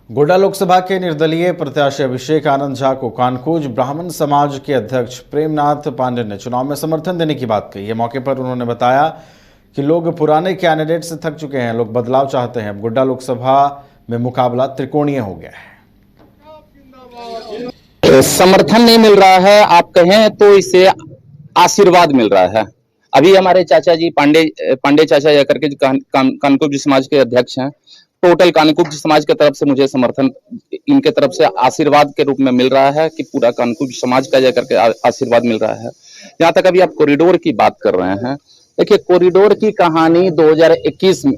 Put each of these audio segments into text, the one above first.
गोड्डा लोकसभा के निर्दलीय प्रत्याशी अभिषेक आनंद झा को कानकूज ब्राह्मण समाज के अध्यक्ष प्रेमनाथ पांडे ने चुनाव में समर्थन देने की बात कही है। मौके पर उन्होंने बताया कि लोग पुराने कैंडिडेट से थक चुके हैं, लोग बदलाव चाहते हैं। अब गोड्डा लोकसभा में मुकाबला त्रिकोणीय हो गया है। समर्थन नहीं मिल रहा है, आप कहें तो इसे आशीर्वाद मिल रहा है। अभी हमारे चाचा जी पांडे चाचा या करके कानकुब्ज समाज के अध्यक्ष हैं। टोटल कानकुब्ज समाज की तरफ से मुझे समर्थन इनके तरफ से आशीर्वाद के रूप में मिल रहा है कि पूरा कानकुब्ज समाज का जाकर के आशीर्वाद मिल रहा है। यहाँ तक अभी आप कॉरिडोर की बात कर रहे हैं, देखिए कॉरिडोर की कहानी 2021 में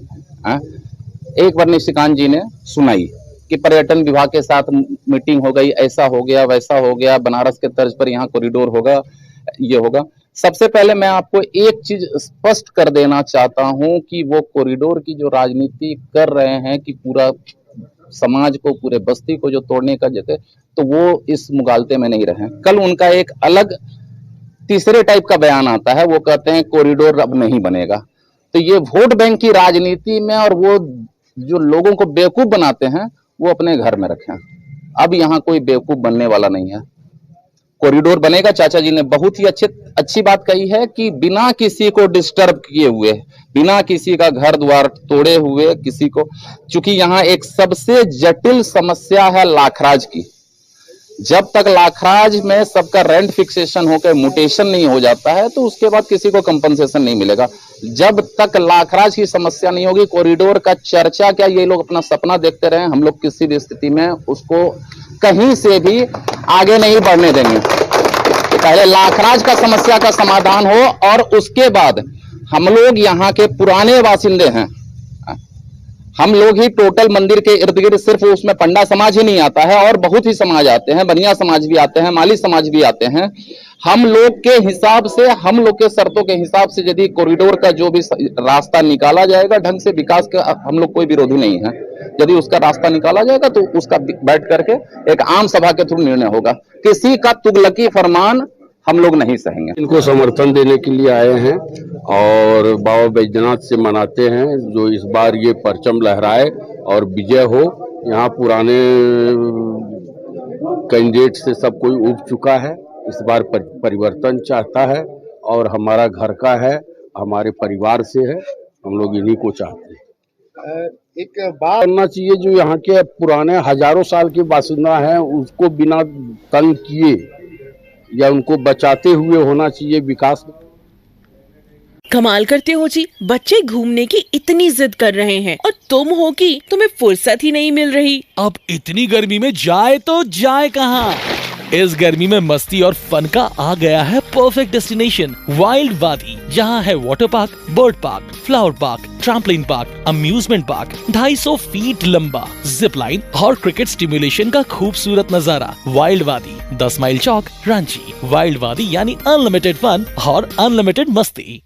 एक बार निशिकांत जी ने सुनाई कि पर्यटन विभाग के साथ मीटिंग हो गई, ऐसा हो गया वैसा हो गया, बनारस के तर्ज पर यहाँ कॉरिडोर होगा, ये होगा। सबसे पहले मैं आपको एक चीज स्पष्ट कर देना चाहता हूं कि वो कॉरिडोर की जो राजनीति कर रहे हैं कि पूरा समाज को, पूरे बस्ती को जो तोड़ने का जगह, तो वो इस मुगालते में नहीं रहे। कल उनका एक अलग तीसरे टाइप का बयान आता है, वो कहते हैं कॉरिडोर अब नहीं बनेगा। तो ये वोट बैंक की राजनीति में और वो जो लोगों को बेवकूफ बनाते हैं वो अपने घर में रखें। अब यहाँ कोई बेवकूफ बनने वाला नहीं है। कॉरिडोर बनेगा। चाचा जी ने बहुत ही अच्छी बात कही है कि बिना किसी को डिस्टर्ब किए हुए, बिना किसी का घर द्वार तोड़े हुए, किसी को, चूंकि यहाँ एक सबसे जटिल समस्या है लाखराज की। जब तक लाखराज में सबका रेंट फिक्सेशन होकर म्यूटेशन नहीं हो जाता है तो उसके बाद किसी को कंपनसेशन नहीं मिलेगा। जब तक लाखराज की समस्या नहीं होगी, कॉरिडोर का चर्चा क्या, ये लोग अपना सपना देखते रहे, हम लोग किसी भी स्थिति में उसको कहीं से भी आगे नहीं बढ़ने देंगे। पहले लाखराज का समस्या का समाधान हो और उसके बाद हम लोग यहाँ के पुराने बासिंदे हैं, हम लोग ही टोटल मंदिर के इर्द गिर्द, सिर्फ उसमें पंडा समाज ही नहीं आता है और बहुत ही समाज आते हैं, बनिया समाज भी आते हैं, माली समाज भी आते हैं। हम लोग के हिसाब से, हम लोग के शर्तों के हिसाब से यदि कॉरिडोर का जो भी रास्ता निकाला जाएगा ढंग से, विकास का हम लोग कोई विरोधी नहीं है, यदि उसका रास्ता निकाला जाएगा तो उसका बैठ करके एक आम सभा के थ्रू निर्णय होगा। किसी का तुगलकी फरमान हम लोग नहीं सहेंगे। इनको समर्थन देने के लिए आए हैं और बाबा बैजनाथ से मनाते हैं जो इस बार ये परचम लहराए और विजय हो। यहाँ पुराने कैंडिडेट से सब कोई उब चुका है, इस बार परिवर्तन चाहता है और हमारा घर का है, हमारे परिवार से है, हम लोग इन्हीं को चाहते हैं। एक बात करना चाहिए, जो यहाँ के पुराने हजारों साल के बासिंदा हैं उसको बिना तंग किए या उनको बचाते हुए होना चाहिए विकास। कमाल करते हो जी, बच्चे घूमने की इतनी जिद कर रहे हैं और तुम हो कि तुम्हें फुर्सत ही नहीं मिल रही। अब इतनी गर्मी में जाए तो जाए कहाँ? इस गर्मी में मस्ती और फन का आ गया है परफेक्ट डेस्टिनेशन, वाइल्ड वादी, जहाँ है water park, bird park, flower park, trampoline park, amusement park, 250 feet लंबा, जिप लाइन और क्रिकेट स्टिमुलेशन का खूबसूरत नजारा। वाइल्ड वादी, 10 माइल चौक, रांची। वाइल्ड वादी यानी अनलिमिटेड फन और अनलिमिटेड मस्ती।